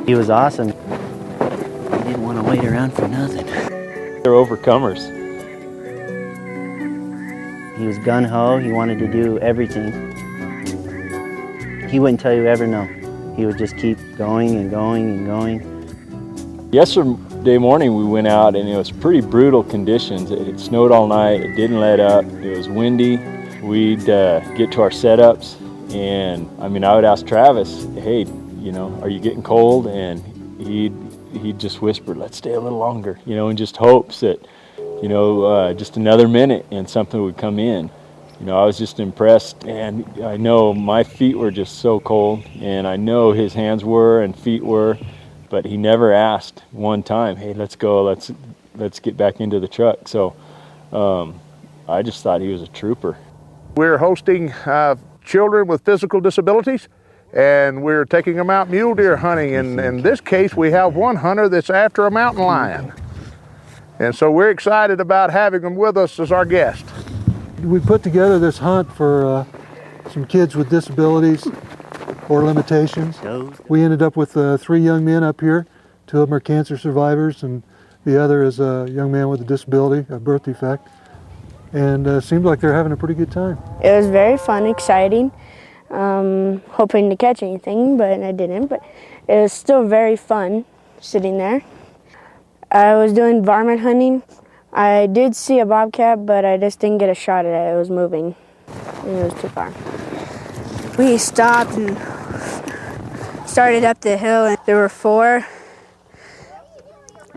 He was awesome. He didn't want to wait around for nothing. They're overcomers. He was gung-ho. He wanted to do everything. He wouldn't tell you ever no. He would just keep going and going and going. Yesterday morning we went out and it was pretty brutal conditions. It snowed all night, it didn't let up, it was windy. We'd get to our setups and I would ask Travis, hey, are you getting cold? And he'd just whisper, let's stay a little longer, in just hopes that, just another minute and something would come in. I was just impressed, and I know my feet were just so cold, and I know his hands were and feet were, but he never asked one time, hey, let's go, let's get back into the truck. So I just thought he was a trooper. We're hosting children with physical disabilities, and we're taking them out mule deer hunting. And in this case, we have one hunter that's after a mountain lion. And so we're excited about having them with us as our guest. We put together this hunt for some kids with disabilities or limitations. We ended up with 3 young men up here. 2 of them are cancer survivors, and the other is a young man with a disability, a birth defect. And it seemed like they're having a pretty good time. It was very fun, exciting. Hoping to catch anything, but I didn't. But it was still very fun sitting there. I was doing varmint hunting. I did see a bobcat, but I just didn't get a shot at it. It was moving, and it was too far. We stopped and started up the hill, and there were 4.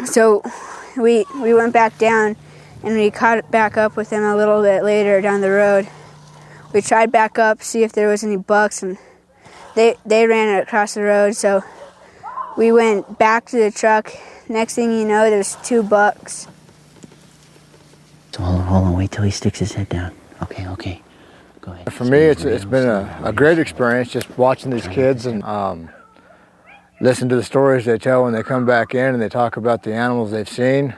So we went back down, and we caught back up with them a little bit later down the road. We tried back up, see if there was any bucks, and they ran across the road, so we went back to the truck. Next thing you know, there's 2 bucks. So hold on, wait till he sticks his head down. Okay, go ahead. For me, it's been a great experience just watching these kids and listen to the stories they tell when they come back in and they talk about the animals they've seen.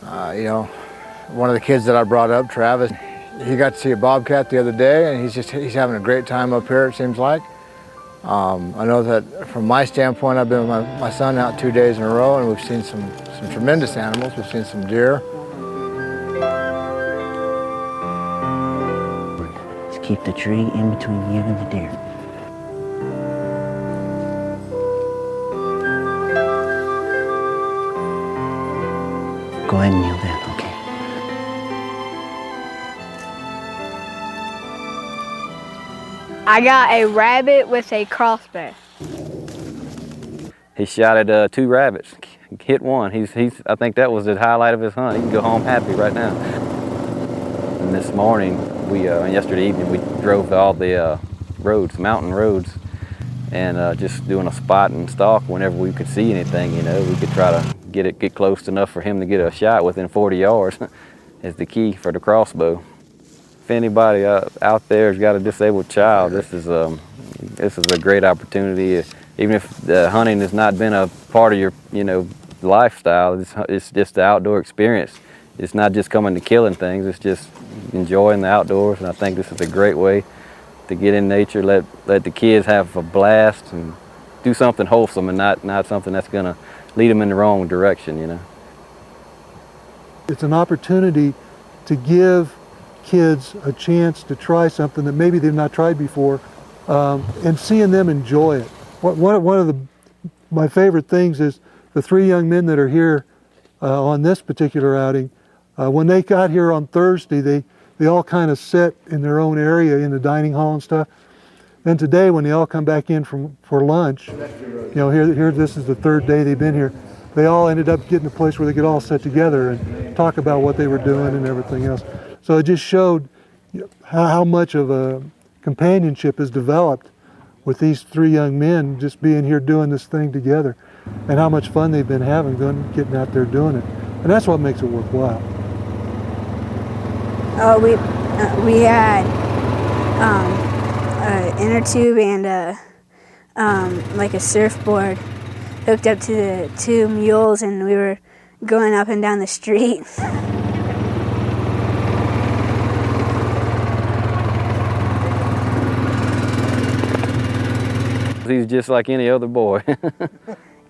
One of the kids that I brought up, Travis, he got to see a bobcat the other day, and he's having a great time up here, it seems like. I know that from my standpoint, I've been with my son out 2 days in a row, and we've seen some tremendous animals. We've seen some deer. Just keep the tree in between you and the deer. Go ahead and kneel down, okay? I got a rabbit with a crossbow. He shot at 2 rabbits, hit 1. I think that was the highlight of his hunt. He can go home happy right now. And this morning, yesterday evening, we drove all the roads, mountain roads, and just doing a spot and stalk whenever we could see anything. We could try to get close enough for him to get a shot within 40 yards. Is the key for the crossbow. If anybody out there has got a disabled child, this is a great opportunity. Even if the hunting has not been a part of your lifestyle, it's just the outdoor experience. It's not just coming to killing things, it's just enjoying the outdoors, and I think this is a great way to get in nature, let the kids have a blast and do something wholesome and not something that's gonna lead them in the wrong direction, It's an opportunity to give kids a chance to try something that maybe they've not tried before, and seeing them enjoy it. One of my favorite things is the 3 young men that are here on this particular outing. When they got here on Thursday, they all kind of sat in their own area in the dining hall and stuff. Then today, when they all come back in for lunch, here this is the 3rd day they've been here. They all ended up getting a place where they could all sit together and talk about what they were doing and everything else. So it just showed how much of a companionship is developed with these 3 young men just being here doing this thing together, and how much fun they've been having getting out there doing it. And that's what makes it worthwhile. Oh, we had an inner tube and like a surfboard hooked up to the 2 mules, and we were going up and down the street. He's just like any other boy.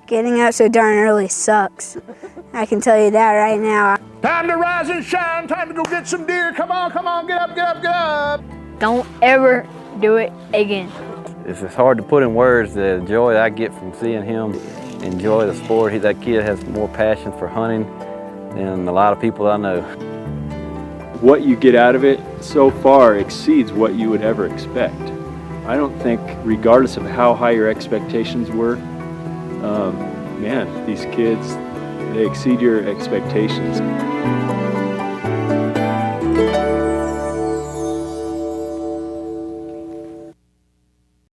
Getting out so darn early sucks. I can tell you that right now. Time to rise and shine, time to go get some deer. Come on, get up, get up, get up. Don't ever do it again. It's hard to put in words the joy I get from seeing him enjoy the sport. That kid has more passion for hunting than a lot of people I know. What you get out of it so far exceeds what you would ever expect. I don't think, regardless of how high your expectations were, man, these kids, they exceed your expectations.